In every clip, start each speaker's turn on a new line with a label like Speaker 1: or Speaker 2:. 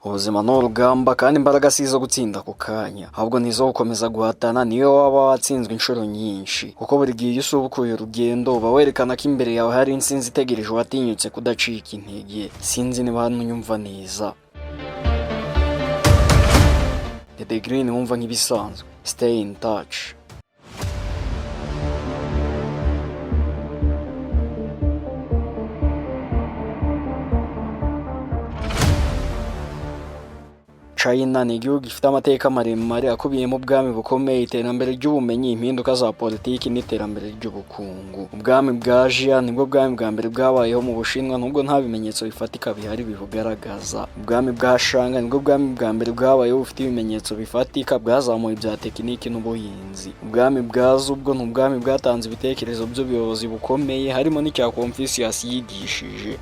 Speaker 1: ubuzima ni urugamba kandi imbaraga si izo gutsinda ako kanya, ahubwo ni izo gukomeza guhatana niyo waba watsinzwe inshuro nyinshi, kuko buri gihe iyo usubukuye urugendo uba werekana ko imbere yawe hari intsinzi itegereje watinyutse kudacika intege. Sinzi niba hano unyumva neza. The Green wumva nk'ibisanzwe. Stay in touch. China ni igihugu gifite amateka maremare akubiyemo ubwami bukomeye, iterambere ry'ubumenyi, impinduka za politiki n'iterambere ry'ubukungu. Ubwami bwa Jia nibwo bwami bwa mbere bwabayeho mu Bushinwa, nubwo nta bimenyetso bifatika bihari bibugaragaza. Ubwami bwa Shang nibwo bwami bwa mbere bwabayeho bufite ibimenyetso bifatika, bwazamuye ibya tekiniki n'ubuhinzi. Ubwami bwa Zhou bwo ni ubwami bwatanze ibitekerezo by'ubuyobozi bukomeye, harimo n'icya Confucius yigishije.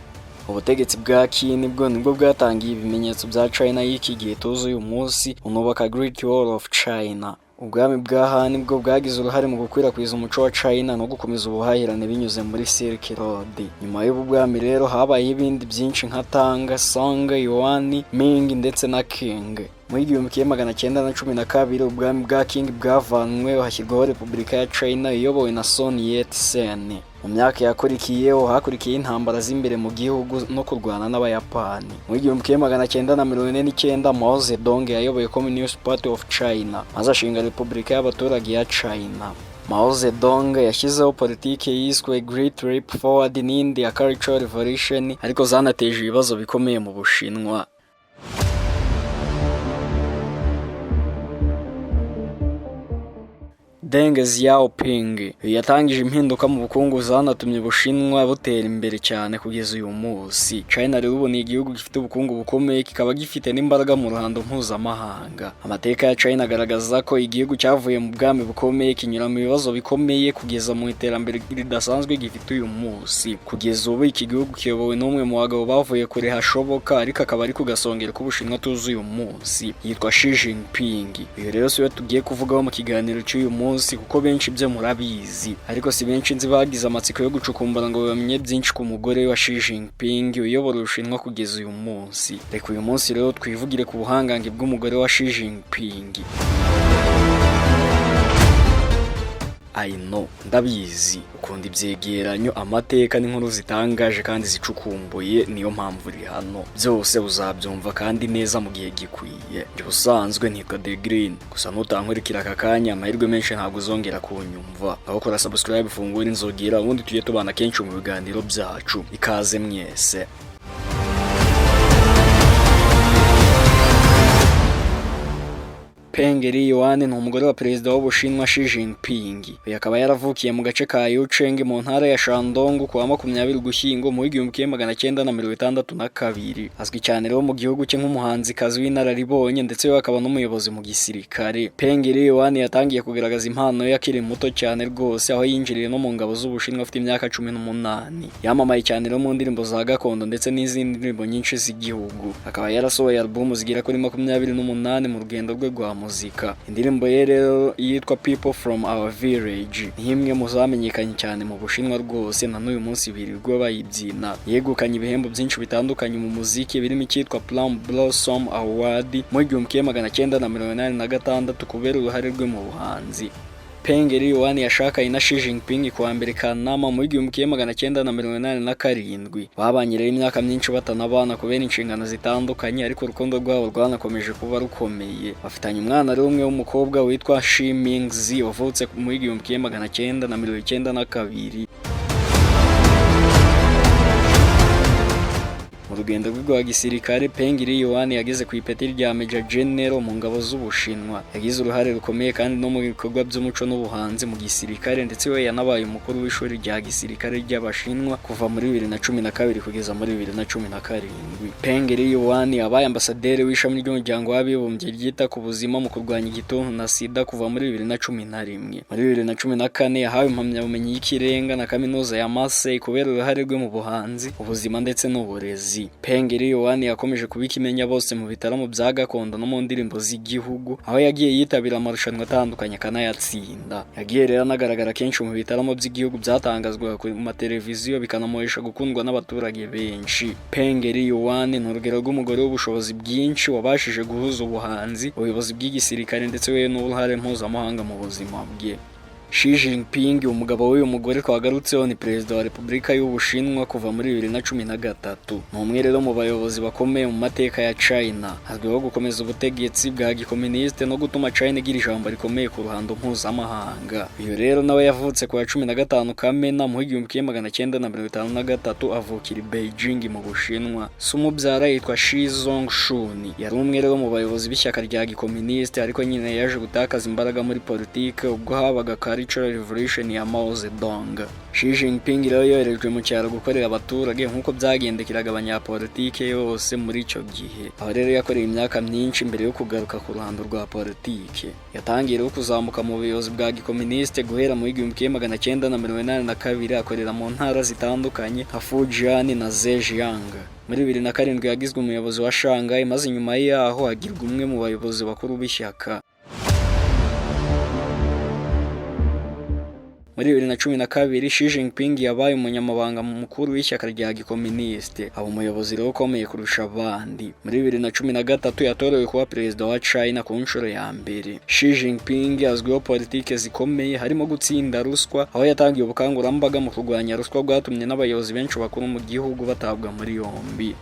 Speaker 1: Ubutegetsi bwa Qin nibwo bwatangiye ibimenyetso bya China y'iki gihe tuzi uyu munsi, unubaka Great Wall of China. Ubwami bwa Han nibwo bwagize uruhare mu gukwirakwiza umuco wa China no gukomeza ubuhahirane binyuze muri Silk Road. Nyuma y'ubu bwami rero habayeho ibindi byinshi nka Tang, Song, Yuan, Ming ndetse na Qing. Muri 1912 ubwami bwa Qing bwavanweho hashyirwaho Repubulika ya China iyobowe na Sun Yat-sen. Mu myaka yakurikiyeho hakurikiye intambara z'imbere mu gihugu no kurwana n'Abayapani. Muri 1949 Mao Zedong yayoboye Communist Party of China maze ashinga Repubulika y'abaturage ya China. Mao Zedong yashyizeho politiki yiswe Great Leap Forward n'indi ya Cultural Revolution, ariko zanateje ibibazo bikomeye mu Bushinwa. Deng Xiaoping yatangije impinduka mu bukungu zanatumye Ubushinwa butera imbere cyane kugeza uyu munsi. China rero ubu ni igihugu gifite ubukungu bukomeye, kikaba gifite n'imbaraga mu ruhando mpuzamahanga. Amateka ya China agaragaza ko igihugu cyavuye mu bwami bukomeye kinyura mu bibazo bikomeye kugeza mu iterambere ridasanzwe gifite uyu munsi. Kugeza ubu iki gihugu kiyobowe n'umwe mu bagabo bavuye kure hashoboka, ariko akaba ari kugasongera k'Ubushinwa tuzi uyu munsi, yitwa Xi Jinping. Uyu rero siwe tugiye kuvugaho mu kiganiro cy'uyu munsi, kuko benshi byo murabizi, ariko si benshi nzi bagize amatsiko yo gucukumbura ngo bamenye byinshi ku mugore wa Xi Jinping uyobora Ubushinwa kugeza uyu munsi. Reka uyu munsi rero twivugire ku buhangange bw'umugore wa Xi Jinping. I know, ndabizi ukunda ibyegeranyo, amateka n'inkuru zitangaje kandi zicukumbuye, niyo mpamvu uri hano. Byose uzabyumva kandi neza mu gihe gikwiye. Njye usanzwe nitwa The Green, gusa nutankurikira aka kanya amahirwe menshi ntabwo uzongera kunyumva. Aho kora subscribe, fungura inzogera, ubundi tujye tubana kenshi mu biganiro byacu. Ikaze mwese. Peng Liyuan ni umugore wa perezida w'Ubushinwa Xi Jinping. Uyu akaba yaravukiye mu gace ka Yucheng mu ntara ya Shandong ku wa 20 Ugushyingo mu 1962. Azwi cyane rero mu gihugu cye nk'umuhanzikazi w'inararibonye, ndetse we akaba n'umuyobozi mu gisirikare. Peng Liyuan yatangiye kugaragaza impano ye akiri muto cyane rwose, aho yinjiriye no mu ngabo z'Ubushinwa afite imyaka 18. Yamamaye cyane rero mu ndirimbo za gakondo ndetse n'izindi ndirimbo nyinshi z'igihugu. Akaba yarasohoye album zigera kuri 28 mu rugendo rwe rwa muzika. Indirimbo ye rero yitwa People from Our Village ni imwe mu zamenyekanye cyane mu Bushinwa rwose, na n'uyu munsi birirwa bayibyina. Yegukanye ibihembo byinshi bitandukanye mu muziki, birimo icyitwa Plum Blossom Award mu 1986 kubera uruhare rwe mu buhanzi. Peng Liyuan yashakanye na Xi Jinping ku wa mbere Kanama mu 1987. Babanye rero imyaka myinshi batanabana kubera inshingano zitandukanye, ariko urukundo rwabo rwanakomeje kuba rukomeye. Bafitanye umwana rero umwe w'umukobwa witwa Xi Mingzi wavutse mu 1992. Mu rugendo rwe rwa gisirikare, Peng Liyuan yageze ku ipeti rya Major General mu ngabo z'Ubushinwa. Yagize uruhare rukomeye kandi no mu bikorwa by'umuco n'ubuhanzi mu gisirikare, ndetse we yanabaye umukuru w'ishuri rya gisirikare ry'Abashinwa kuva muri 2012 kugeza muri 2017. Peng Liyuan yabaye ambasaderi w'ishami ry'umuryango w'abibumbye ryita ku buzima mu kurwanya igituntu na sida kuva muri 2011. Muri 2014 yahawe impamyabumenyi y'ikirenga na kaminuza ya Marseille kubera uruhare rwe mu buhanzi, ubuzima ndetse n'uburezi. Peng Liyuan yakomeje kuba ikimenya bose mu bitaramo bya gakondo no mu ndirimbo z'igihugu, aho yagiye yitabira amarushanwa atandukanye akanayatsinda. Yagiye rero anagaragara kenshi mu bitaramo by'igihugu byatangazwaga ku mateleviziyo bikanamuhesha gukundwa n'abaturage benshi. Peng Liyuan ni urugero rw'umugore w'ubushobozi bwinshi wabashije guhuza ubuhanzi, ubuyobozi bw'igisirikare ndetse we n'uruhare mpuzamahanga mu buzima bwe. Xi Jinping, umugabo w'uyu mugore twagarutseho, ni perezida wa Repubulika y'Ubushinwa kuva muri 2013. Ni umwe rero mu bayobozi bakomeye mu mateka ya China, azwiho gukomeza ubutegetsi bwa gikomuniste no gutuma China igira ijambo rikomeye ku ruhando mpuzamahanga. Uyu rero nawe yavutse ku ya 15 Kamena mu 1953, avukira i Beijing mu Bushinwa. Se umubyara yitwa Shi Zongshun, yari umwe rero mu bayobozi b'ishyaka rya gikomuniste, ariko nyine yaje gutakaza imbaraga muri politike ubwo habaga Cultural Revolution ya Mao Zedong. Xi Jinping rero yoherejwe mu cyaro gukorera abaturage nk'uko byagendekeraga abanyapolitike yose muri icyo gihe. Aho rero yakoreye imyaka myinshi mbere yo kugaruka ku ruhando rwa politike. Yatangiye rero kuzamuka mu buyobozi bwa gikomuniste guhera mu 1982, akorera mu ntara zitandukanye nka Fujian na Zhejiang. Muri 2007 yagizwe umuyobozi wa Shanghai, maze nyuma yaho agirwa umwe mu bayobozi bakuru b'ishyaka. Muri 2012 Xi Jinping yabaye umunyamabanga mukuru w'ishyaka rya gikomuniste, aba umuyobozi rero ukomeye kurusha abandi. Muri 2013 yatorewe kuba perezida wa China ku nshuro ya mbere. Xi Jinping azwiho politike zikomeye harimo gutsinda ruswa, aho yatangiye ubukangurambaga mu kurwanya ruswa bwatumye n'abayobozi benshi bakuru mu gihugu batabwa muri yombi.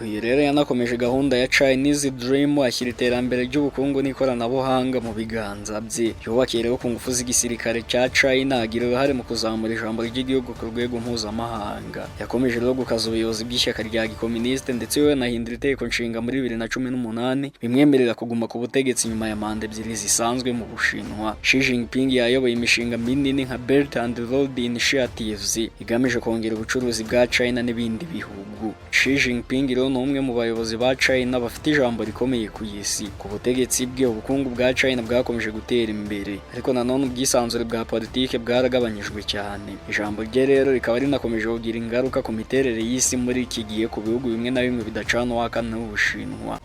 Speaker 1: Uyu rero yanakomeje gahunda ya Chinese Dream, ashyira iterambere ry'ubukungu n'ikoranabuhanga mu biganza bye. Yubakiye rero ku ngufu z'igisirikare cya China, agira uruhare mu kuzamura ijambo ry'igihugu ku rwego mpuzamahanga. Yakomeje rero gukaza ubuyobozi bw'ishyaka rya gikomuniste, ndetse we yanahindura itegeko nshinga muri 2018 bimwemerera kuguma ku butegetsi nyuma ya manda ebyiri zisanzwe mu Bushinwa. Xi Jinping yayoboye imishinga minini nka Belt and Road Initiatives igamije kongera ubucuruzi bwa China n'ibindi bihugu. Xi Jinping ni umwe mu bayobozi ba China bafite ijambo rikomeye ku isi. Ku butegetsi bwe, ubukungu bwa China bwakomeje gutera imbere, ariko nanone ubwisanzure bwa politike bwaragabanyijwe cyane. Ijambo rye rero rikaba rinakomeje kugira ingaruka ku miterere y'isi muri iki gihe ku bihugu bimwe na bimwe bidacana uwaka n'Ubushinwa.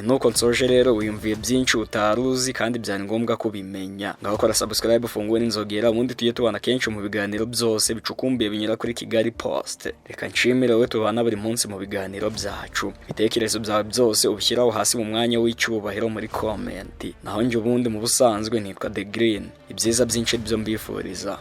Speaker 1: Nuko nsoje rero wiyumviye byinshi utaruzi kandi byari ngombwa kubimenya. Ngaho kora subscribe, ufungure n'inzogera, ubundi tujye tubana kenshi mu biganiro byose bicukumbuye binyura kuri Kigali Post. Reka nshimire wowe tubana buri munsi mu biganiro byacu. Ibitekerezo byawe byose ubishyiraho hasi mu mwanya w'icyubahiro muri comment. Naho njye ubundi mu busanzwe nitwa The Green. Ibyiza byinshi byo mbifuriza.